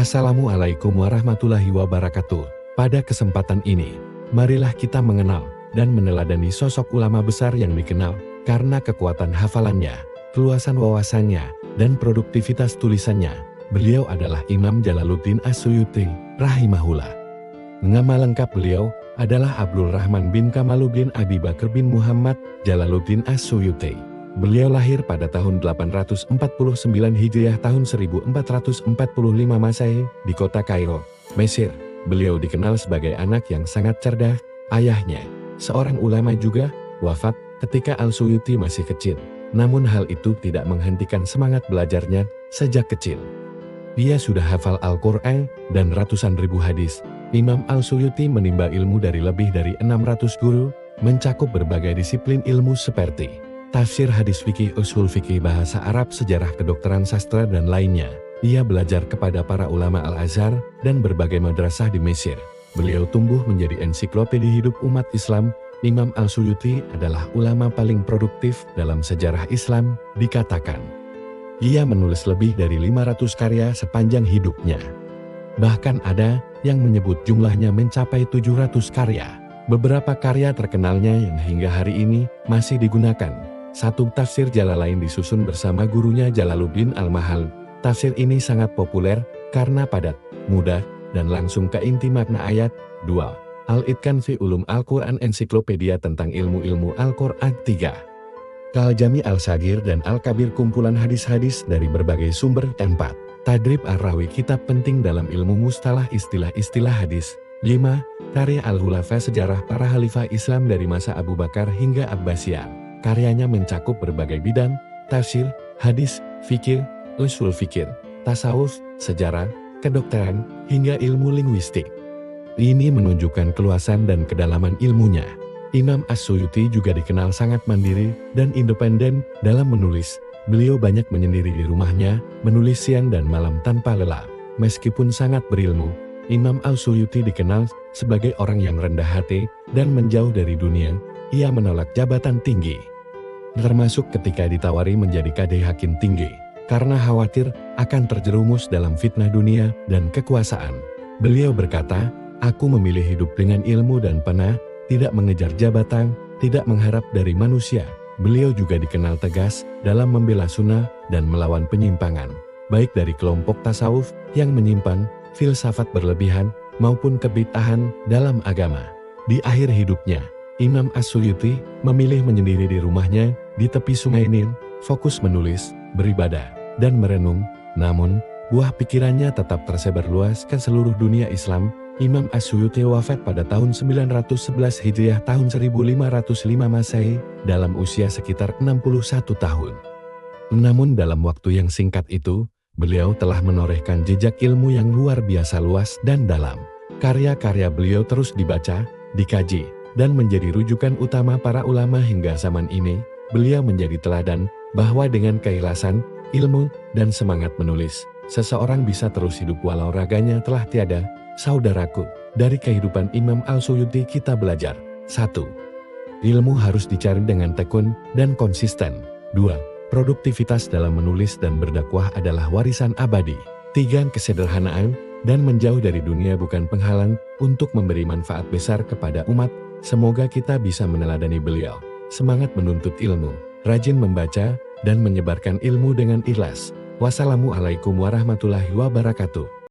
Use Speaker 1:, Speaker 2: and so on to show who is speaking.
Speaker 1: Assalamualaikum warahmatullahi wabarakatuh. Pada kesempatan ini, marilah kita mengenal dan meneladani sosok ulama besar yang dikenal karena kekuatan hafalannya, keluasan wawasannya, dan produktivitas tulisannya. Beliau adalah Imam Jalaluddin As-Suyuti, rahimahullah. Nama lengkap beliau adalah Abdul Rahman bin Kamaluddin Abi Bakr bin Muhammad Jalaluddin As-Suyuti. Beliau lahir pada tahun 849 Hijriah tahun 1445 Masehi di kota Kairo, Mesir. Beliau dikenal sebagai anak yang sangat cerdas. Ayahnya, seorang ulama juga, wafat ketika Al-Suyuti masih kecil. Namun hal itu tidak menghentikan semangat belajarnya sejak kecil. Dia sudah hafal Al-Quran dan ratusan ribu hadis. Imam Al-Suyuti menimba ilmu dari lebih dari 600 guru, mencakup berbagai disiplin ilmu seperti tafsir, hadis, fikih, usul fikih, bahasa Arab, sejarah, kedokteran, sastra, dan lainnya. Ia belajar kepada para ulama Al-Azhar dan berbagai madrasah di Mesir. Beliau tumbuh menjadi ensiklopedi hidup umat Islam. Imam Al-Suyuti adalah ulama paling produktif dalam sejarah Islam, dikatakan. Ia menulis lebih dari 500 karya sepanjang hidupnya. Bahkan ada yang menyebut jumlahnya mencapai 700 karya. Beberapa karya terkenalnya yang hingga hari ini masih digunakan. Satu, tafsir Jalalain disusun bersama gurunya Jalaluddin Al-Mahal. Tafsir ini sangat populer karena padat, mudah, dan langsung ke inti makna ayat. 2. Al-Itqan fi Ulum Al-Quran, ensiklopedia tentang ilmu-ilmu Al-Quran. 3. Al-Jami Al-Sagir dan Al-Kabir, kumpulan hadis-hadis dari berbagai sumber. 4. Tadrib Ar-Rawi, kitab penting dalam ilmu mustalah istilah-istilah hadis. 5. Karya Al-Hulafa, sejarah para khalifah Islam dari masa Abu Bakar hingga Abbasiyah. Karyanya mencakup berbagai bidang, tafsir, hadis, fikih, usul fikih, tasawuf, sejarah, kedokteran, hingga ilmu linguistik. Ini menunjukkan keluasan dan kedalaman ilmunya. Imam As-Suyuti juga dikenal sangat mandiri dan independen dalam menulis. Beliau banyak menyendiri di rumahnya, menulis siang dan malam tanpa lelah. Meskipun sangat berilmu, Imam Al-Suyuti dikenal sebagai orang yang rendah hati dan menjauh dari dunia. Ia menolak jabatan tinggi, termasuk ketika ditawari menjadi kadhi hakim tinggi, karena khawatir akan terjerumus dalam fitnah dunia dan kekuasaan. Beliau berkata, "Aku memilih hidup dengan ilmu dan panah, tidak mengejar jabatan, tidak mengharap dari manusia." Beliau juga dikenal tegas dalam membela sunnah dan melawan penyimpangan, baik dari kelompok tasawuf yang menyimpan filsafat berlebihan maupun kebid'ahan dalam agama. Di akhir hidupnya, Imam As-Suyuti memilih menyendiri di rumahnya di tepi sungai Nil, fokus menulis, beribadah, dan merenung. Namun, buah pikirannya tetap tersebar luas ke seluruh dunia Islam. Imam As-Suyuti wafat pada tahun 911 Hijriah tahun 1505 Masehi dalam usia sekitar 61 tahun. Namun dalam waktu yang singkat itu, beliau telah menorehkan jejak ilmu yang luar biasa luas dan dalam. Karya-karya beliau terus dibaca, dikaji, dan menjadi rujukan utama para ulama hingga zaman ini. Beliau menjadi teladan bahwa dengan keikhlasan, ilmu, dan semangat menulis, seseorang bisa terus hidup walau raganya telah tiada. Saudaraku, dari kehidupan Imam Al-Suyuti kita belajar. 1. Ilmu harus dicari dengan tekun dan konsisten. 2. Produktivitas dalam menulis dan berdakwah adalah warisan abadi. 3. Kesederhanaan dan menjauh dari dunia bukan penghalang untuk memberi manfaat besar kepada umat. Semoga kita bisa meneladani beliau. Semangat menuntut ilmu, rajin membaca, dan menyebarkan ilmu dengan ikhlas. Wassalamualaikum warahmatullahi wabarakatuh.